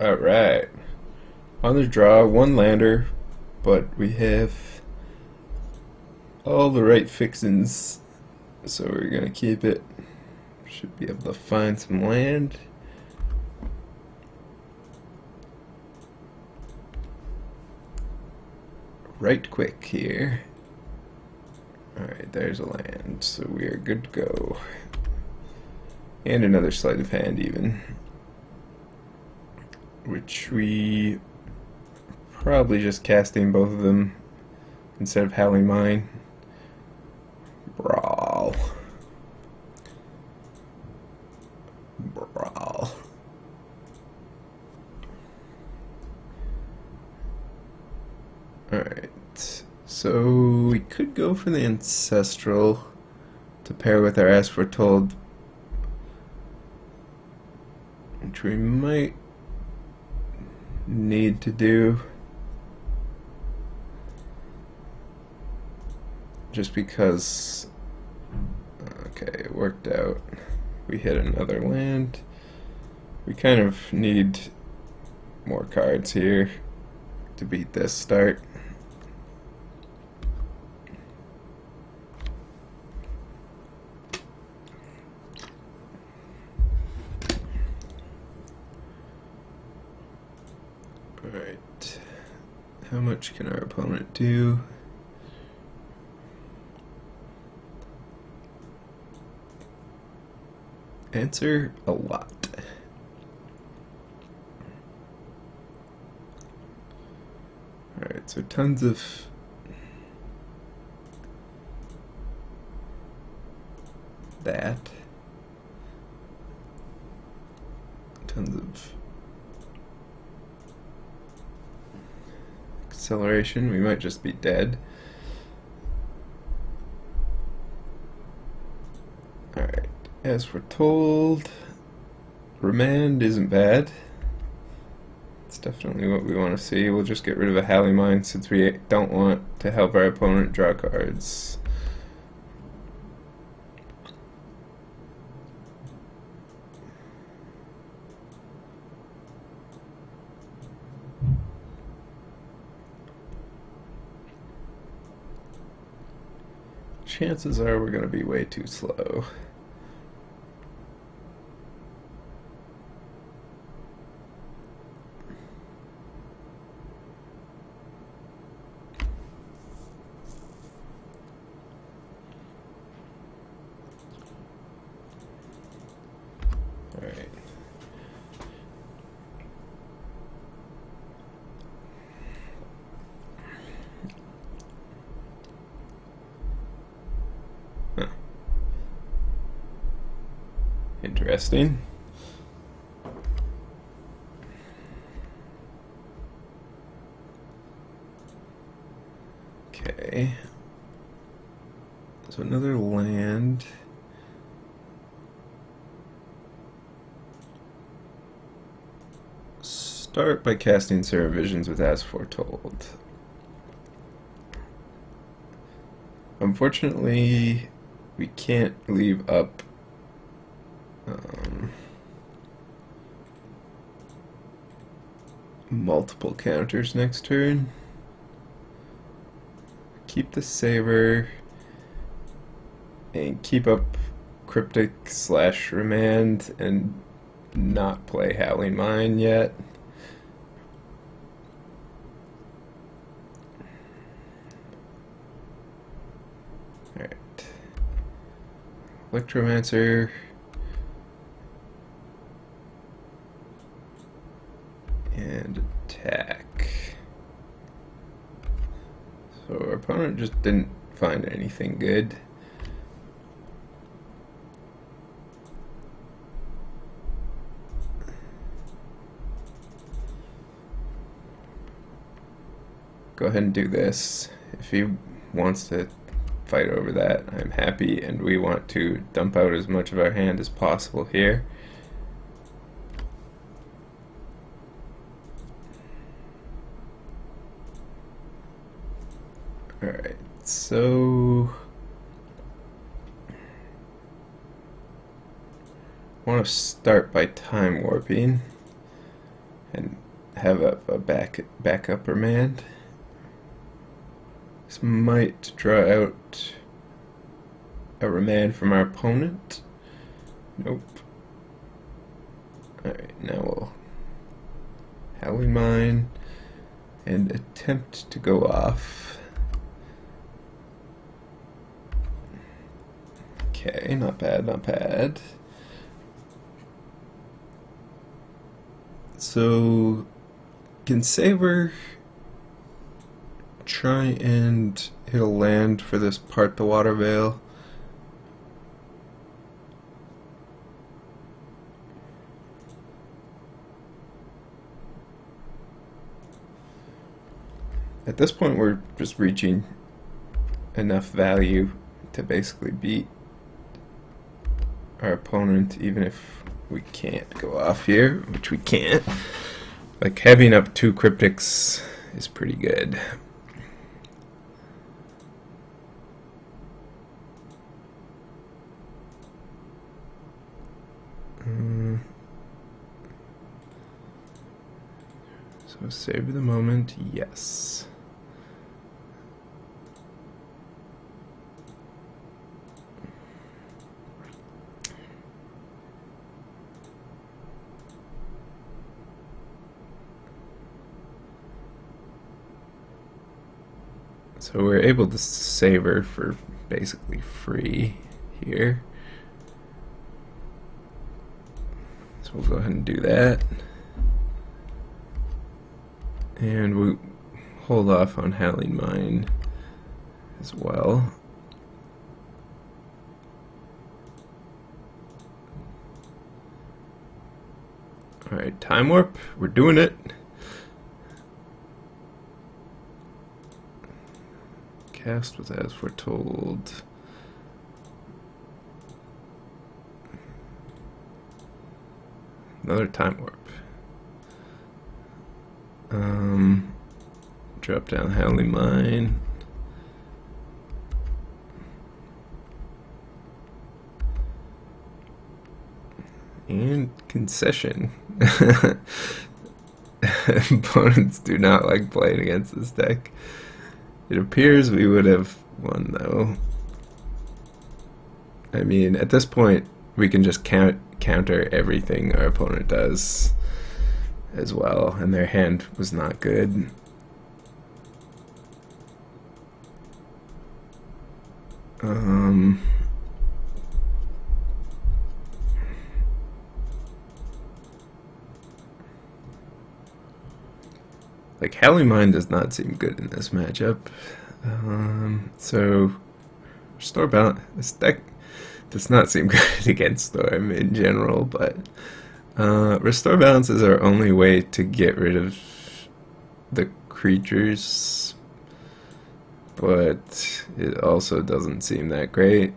Alright. On the draw, one lander, but we have all the right fixins, so we're gonna keep it. Should be able to find some land. Right quick here. Alright, there's a land, so we are good to go. And another sleight of hand even. Which we probably just casting both of them instead of howling mine. Brawl. Brawl. Alright, so we could go for the Ancestral to pair with our As Foretold, which we might need to do just because okay, it worked out. We hit another land. We kind of need more cards here to beat this start. Alright, how much can our opponent do? Answer: a lot. Alright, so tons of that. Tons of acceleration. We might just be dead. Alright, as foretold, remand isn't bad. It's definitely what we want to see. We'll just get rid of a Halley Mine since we don't want to help our opponent draw cards. Chances are we're going to be way too slow. All right. Interesting. Okay. So another land. Start by casting Sarah Visions with As Foretold. Unfortunately, we can't leave up multiple counters next turn. Keep the Saber and keep up Cryptic / Remand and not play Howling Mine yet. Alright. Electromancer. And attack. So our opponent just didn't find anything good. Go ahead and do this. If he wants to fight over that, I'm happy, and we want to dump out as much of our hand as possible here. Alright, so I want to start by time warping. and have a backup remand. This might draw out a remand from our opponent. Nope. Alright, now we'll Howly Mine and attempt to go off. Okay, not bad, not bad. So, can Saber try and hit a land for this Part the Water Veil? At this point, we're just reaching enough value to basically beat our opponent, even if we can't go off here, which we can't. Like, having up 2 cryptics is pretty good. So savor the moment, yes. So we're able to savor for basically free here. So we'll go ahead and do that. And we hold off on Howling Mine as well. Alright, Time Warp, we're doing it. Cast with As Foretold. Another Time Warp. Drop down Howling Mine. And Concession. Opponents do not like playing against this deck. It appears we would have won, though. I mean, at this point, we can just counter everything our opponent does as well, and their hand was not good. Like, Howling Mine does not seem good in this matchup. So, Restore Balance. This deck does not seem good against Storm in general, but Restore Balance is our only way to get rid of the creatures, but it also doesn't seem that great.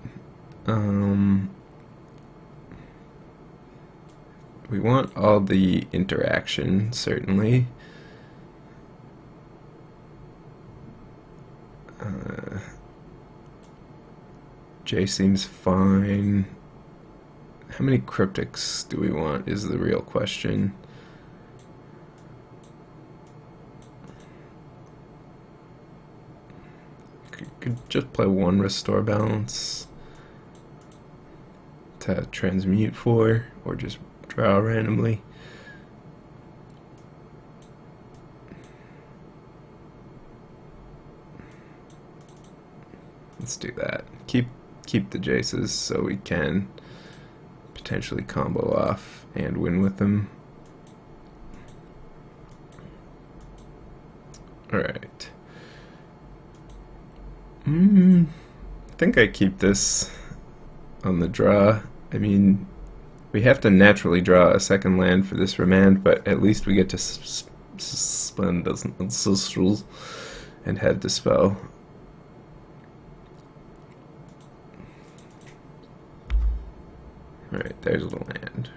We want all the interaction, certainly. J seems fine. How many cryptics do we want is the real question. Could just play 1 Restore Balance to transmute for, or just draw randomly. Let's do that. Keep the Jaces so we can potentially combo off and win with them. Alright. I think I keep this on the draw. I mean, we have to naturally draw a second land for this remand, but at least we get to suspend Ancestrals and have Dispel. Alright, there's the land.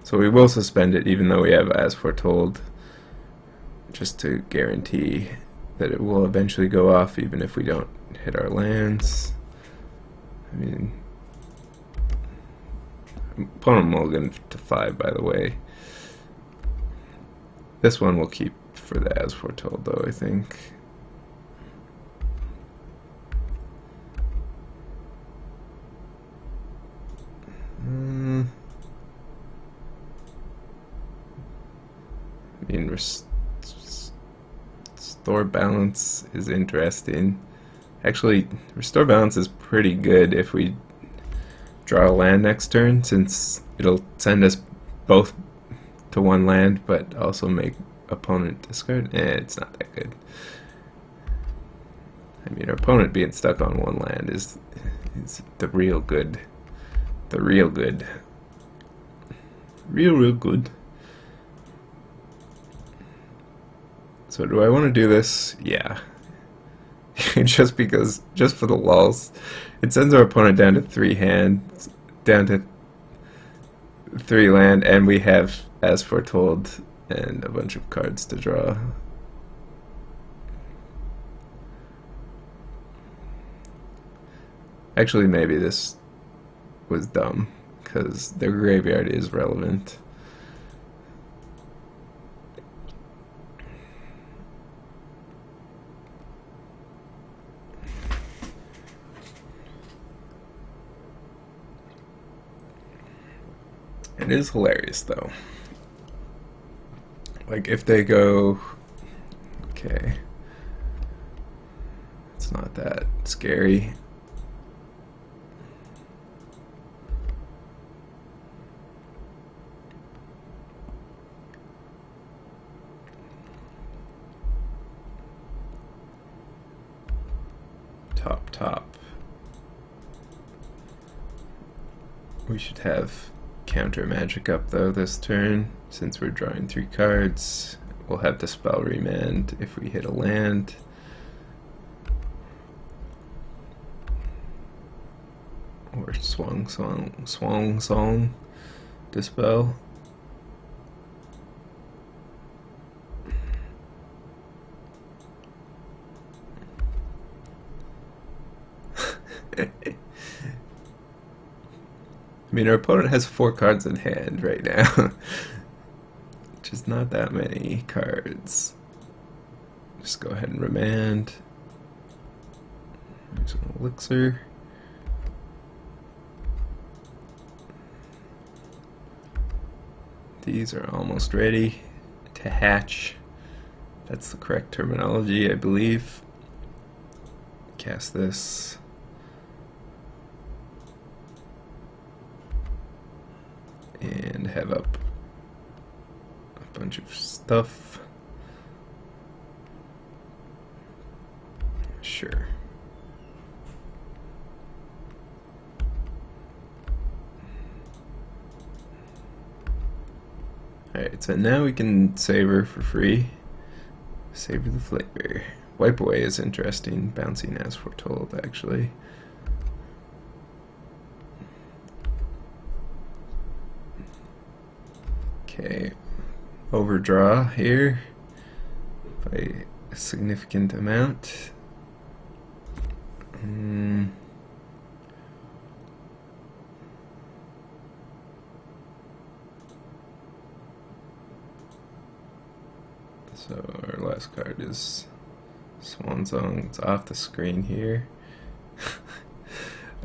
So we will suspend it even though we have As Foretold, just to guarantee that it will eventually go off even if we don't hit our lands. I mean, opponent mulligan to 5, by the way. This one we'll keep for the As Foretold, though, I think. I mean, restore balance is interesting. Actually, restore balance is pretty good if we draw a land next turn, since it'll send us both to one land, but also make opponent discard. It's not that good. I mean, our opponent being stuck on one land is the real good. The real good. Real good. So do I want to do this? Yeah. just for the lulz. It sends our opponent down to 3 hands, down to 3 land, and we have As Foretold and a bunch of cards to draw. Actually, maybe this was dumb, because their graveyard is relevant. It is hilarious, though. Like, if they go... Okay. It's not that scary. Top. We should have counter magic up though this turn, since we're drawing 3 cards. We'll have Dispel Remand if we hit a land. Or Swung Song Dispel. I mean, our opponent has 4 cards in hand right now, which is not that many cards. Just go ahead and remand. There's an elixir. These are almost ready to hatch. That's the correct terminology, I believe. Cast this. And have up a bunch of stuff. Sure. Alright, so now we can savor for free. Savor the flavor. Wipe Away is interesting. Bouncing As Foretold, actually. Okay, overdraw here by a significant amount. So our last card is Swan Song. It's off the screen here.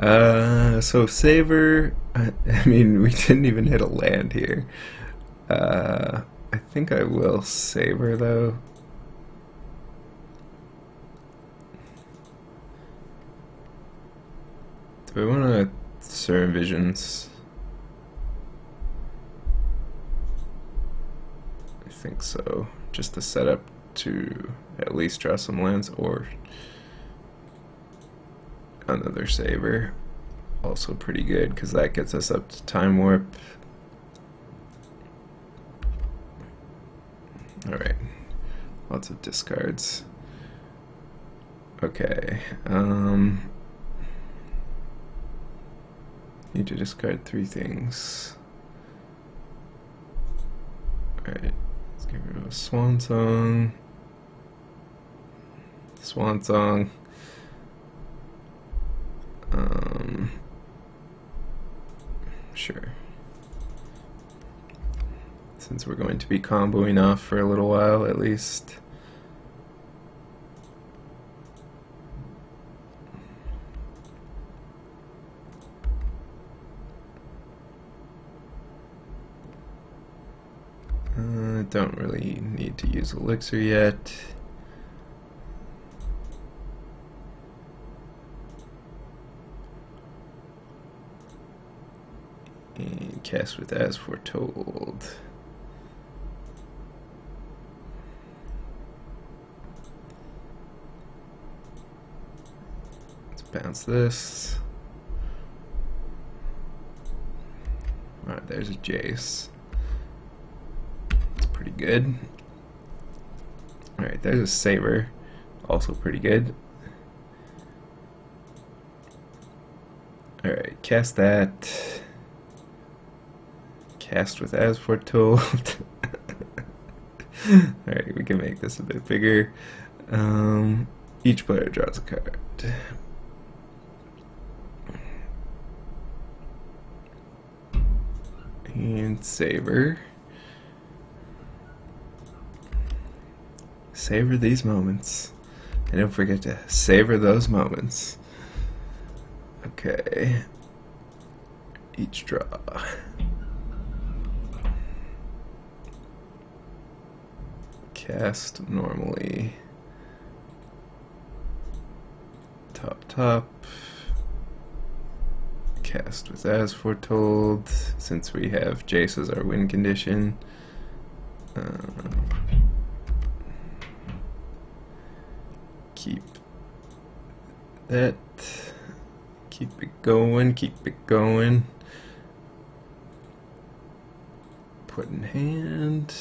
So Savor, I mean, we didn't even hit a land here. I think I will Savor though. Do I want to Serum Visions? I think so. Just to set up to at least draw some lands, or another Savor. Also pretty good because that gets us up to Time Warp. Alright, lots of discards. Okay, need to discard 3 things. Alright, let's get rid of Swan Song. Swan Song. Sure. since we're going to be comboing off for a little while at least. Don't really need to use elixir yet. And cast with As Foretold. Let's bounce this. Alright, there's a Jace. It's pretty good. Alright, there's a Saber. Also pretty good. Alright, cast that. Cast with As Foretold. Alright, we can make this a bit bigger. Each player draws a card. And Saber. Savor these moments. And don't forget to savor those moments. Okay. Each draw. Cast normally. Top. Cast with As Foretold, since we have Jace as our win condition. Keep that. Keep it going. Put in hand.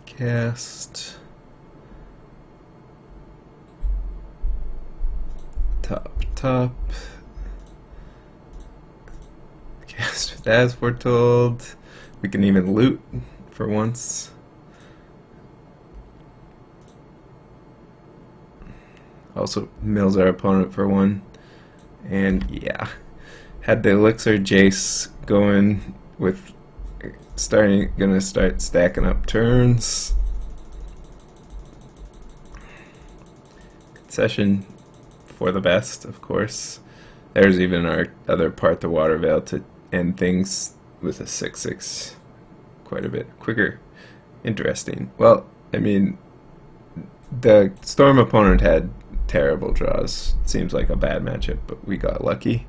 Cast. Top. Cast with As Foretold. We can even loot for once. Also mills our opponent for one. And yeah, had the elixir Jace going with gonna start stacking up turns. Concession for the best, of course. There's even our other part, the Water Veil, to end things with a 6/6 quite a bit quicker. Interesting. Well, I mean, the Storm opponent had terrible draws. Seems like a bad matchup, but we got lucky.